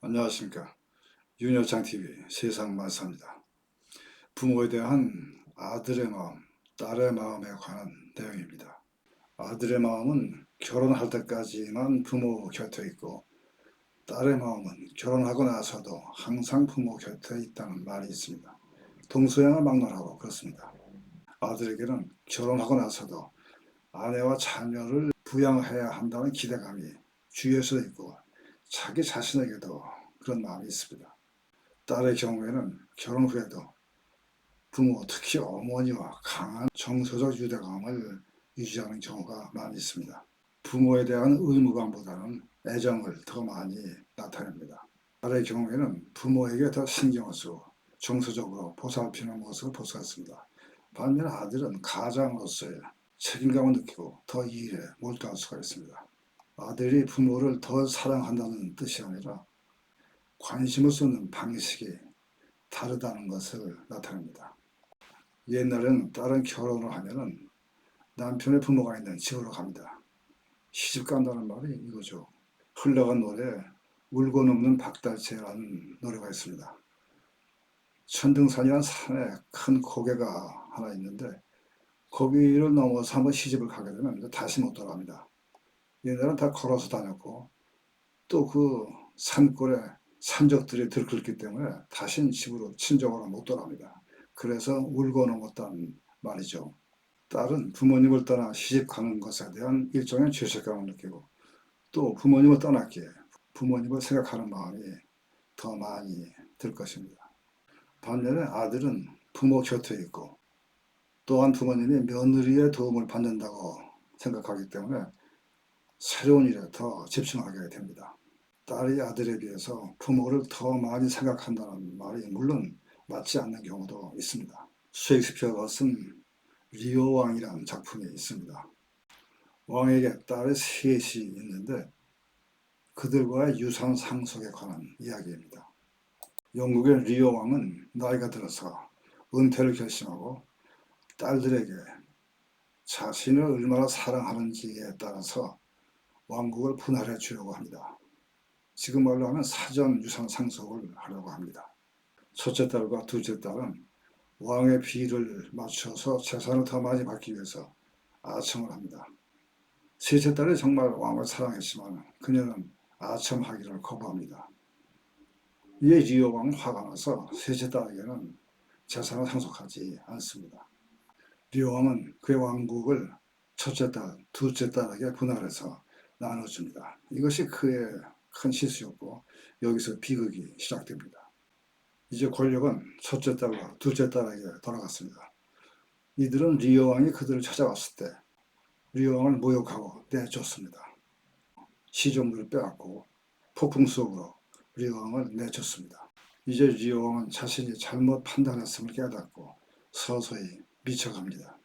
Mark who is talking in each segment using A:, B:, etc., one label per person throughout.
A: 안녕하십니까. 윤여창TV 세상만사입니다. 부모에 대한 아들의 마음, 딸의 마음에 관한 내용입니다. 아들의 마음은 결혼할 때까지만 부모 곁에 있고, 딸의 마음은 결혼하고 나서도 항상 부모 곁에 있다는 말이 있습니다. 동서양을 막론하고 그렇습니다. 아들에게는 결혼하고 나서도 아내와 자녀를 부양해야 한다는 기대감이 주위에서 있고, 자기 자신에게도 그런 마음이 있습니다. 딸의 경우에는 결혼 후에도 부모, 특히 어머니와 강한 정서적 유대감을 유지하는 경우가 많이 있습니다. 부모에 대한 의무감보다는 애정을 더 많이 나타냅니다. 딸의 경우에는 부모에게 더 신경을 쓰고 정서적으로 보살피는 모습을 볼 수가 있습니다. 반면 아들은 가장으로서의 책임감을 느끼고 더 일에 몰두할 수가 있습니다. 아들이 부모를 더 사랑한다는 뜻이 아니라 관심을 쏟는 방식이 다르다는 것을 나타냅니다. 옛날에는 딸은 결혼을 하면은 남편의 부모가 있는 집으로 갑니다. 시집 간다는 말이 이거죠. 흘러간 노래 울고 넘는 박달채라는 노래가 있습니다. 천등산이라는 산에 큰 고개가 하나 있는데 거기를 넘어서 한번 시집을 가게 되면 다시 못 돌아갑니다. 옛날엔 다 걸어서 다녔고 또 그 산골에 산적들이 들끓기 때문에 다시는 집으로 친정으로 못 돌아갑니다. 그래서 울고 넘었다는 말이죠. 딸은 부모님을 떠나 시집 가는 것에 대한 일종의 죄책감을 느끼고 또 부모님을 떠났기에 부모님을 생각하는 마음이 더 많이 들 것입니다. 반면에 아들은 부모 곁에 있고 또한 부모님이 며느리의 도움을 받는다고 생각하기 때문에 새로운 일에 더 집중하게 됩니다. 딸이 아들에 비해서 부모를 더 많이 생각한다는 말이 물론 맞지 않는 경우도 있습니다. 셰익스피어가 쓴 리오 왕이라는 작품이 있습니다. 왕에게 딸의 셋이 있는데 그들과의 유산 상속에 관한 이야기입니다. 영국의 리오 왕은 나이가 들어서 은퇴를 결심하고 딸들에게 자신을 얼마나 사랑하는지에 따라서 왕국을 분할해 주려고 합니다. 지금 말로 하면 사전 유산 상속을 하려고 합니다. 첫째 딸과 둘째 딸은 왕의 비를 맞춰서 재산을 더 많이 받기 위해서 아첨을 합니다. 셋째 딸이 정말 왕을 사랑했지만 그녀는 아첨하기를 거부합니다. 이에 리오 왕은 화가 나서 셋째 딸에게는 재산을 상속하지 않습니다. 리오 왕은 그의 왕국을 첫째 딸, 둘째 딸에게 분할해서 나눠줍니다. 이것이 그의 큰 실수였고 여기서 비극이 시작됩니다. 이제 권력은 첫째 딸과 둘째 딸에게 돌아갔습니다. 이들은 리오 왕이 그들을 찾아왔을 때 리오 왕을 모욕하고 내쫓습니다. 시종들을 빼앗고 폭풍 속으로 리오 왕을 내쫓습니다. 이제 리오 왕은 자신이 잘못 판단했음을 깨닫고 서서히 미쳐갑니다.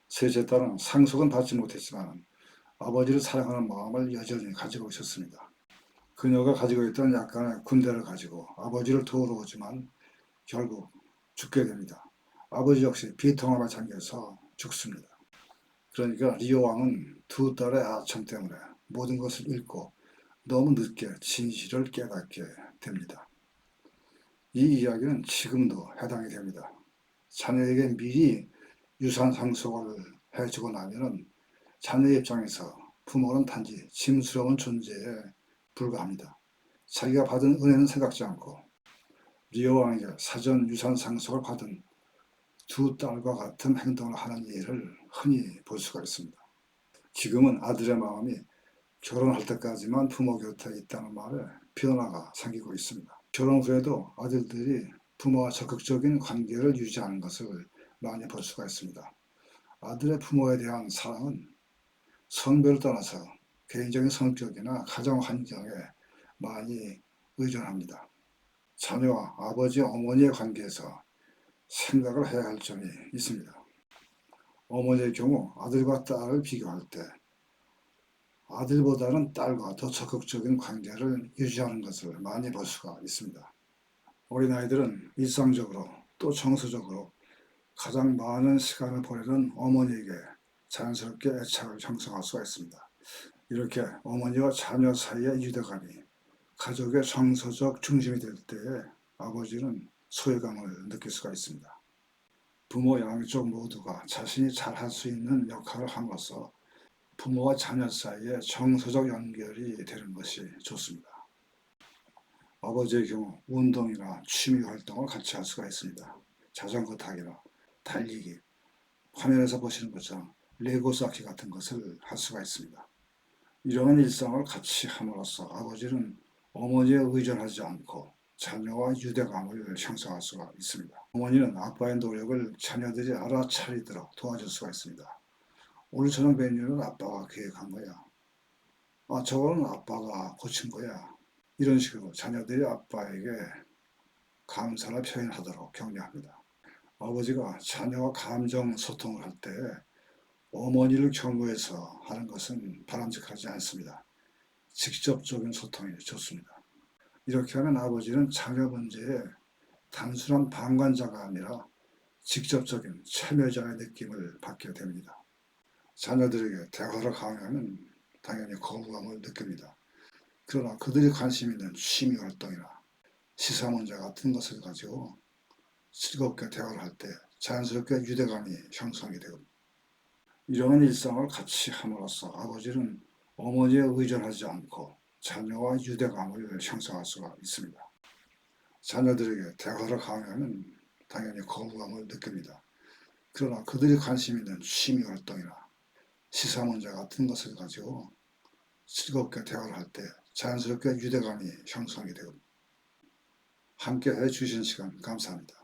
A: 셋째 딸은 상속은 받지 못했지만 아버지를 사랑하는 마음을 여전히 가지고 있었습니다. 그녀가 가지고 있던 약간의 군대를 가지고 아버지를 도우러 오지만 결국 죽게 됩니다. 아버지 역시 비통함에 잠겨서 죽습니다. 그러니까 리오 왕은 두 딸의 아첨 때문에 모든 것을 잃고 너무 늦게 진실을 깨닫게 됩니다. 이 이야기는 지금도 해당이 됩니다. 자녀에게 미리 유산 상속을 해주고 나면은 자녀 입장에서 부모는 단지 짐스러운 존재에 불과합니다. 자기가 받은 은혜는 생각지 않고 리오 왕에게 사전 유산 상속을 받은 두 딸과 같은 행동을 하는 예를 흔히 볼 수가 있습니다. 지금은 아들의 마음이 결혼할 때까지만 부모 곁에 있다는 말에 변화가 생기고 있습니다. 결혼 후에도 아들들이 부모와 적극적인 관계를 유지하는 것을 많이 볼 수가 있습니다. 아들의 부모에 대한 사랑은 성별을 떠나서 개인적인 성격이나 가정 환경에 많이 의존합니다. 자녀와 아버지, 어머니의 관계에서 생각을 해야 할 점이 있습니다. 어머니의 경우 아들과 딸을 비교할 때 아들보다는 딸과 더 적극적인 관계를 유지하는 것을 많이 볼 수가 있습니다. 어린아이들은 일상적으로 또 정서적으로 가장 많은 시간을 보내는 어머니에게 자연스럽게 애착을 형성할 수가 있습니다. 이렇게 어머니와 자녀 사이의 유대감이 가족의 정서적 중심이 될 때에 아버지는 소외감을 느낄 수가 있습니다. 부모 양쪽 모두가 자신이 잘할 수 있는 역할을 함으로써 부모와 자녀 사이에 정서적 연결이 되는 것이 좋습니다. 아버지의 경우 운동이나 취미 활동을 같이 할 수가 있습니다. 자전거 타기나 달리기, 화면에서 보시는 것처럼 레고 쌓기 같은 것을 할 수가 있습니다. 이러한 일상을 같이 함으로써 아버지는 어머니에 의존하지 않고 자녀와 유대감을 형성할 수가 있습니다. 어머니는 아빠의 노력을 자녀들이 알아차리도록 도와줄 수가 있습니다. 오늘 저녁 메뉴는 아빠가 계획한 거야. 저거는 아빠가 고친 거야. 이런 식으로 자녀들이 아빠에게 감사를 표현하도록 격려합니다. 아버지가 자녀와 감정 소통을 할 때 어머니를 경고해서 하는 것은 바람직하지 않습니다. 직접적인 소통이 좋습니다. 이렇게 하면 아버지는 자녀 문제에 단순한 방관자가 아니라 직접적인 참여자의 느낌을 받게 됩니다. 자녀들에게 대화를 강요하면 당연히 거부감을 느낍니다. 그러나 그들이 관심 있는 취미 활동이나 시사 문제 같은 것을 가지고 즐겁게 대화를 할 때 자연스럽게 유대감이 형성이 되고 이러한 일상을 같이 함으로써 아버지는 어머니에 의존하지 않고 자녀와 유대감을 형성할 수가 있습니다. 자녀들에게 대화를 강요하면 당연히 거부감을 느낍니다. 그러나 그들이 관심 있는 취미 활동이나 시사 문제 같은 것을 가지고 즐겁게 대화를 할 때 자연스럽게 유대감이 형성이 되고 함께 해주신 시간 감사합니다.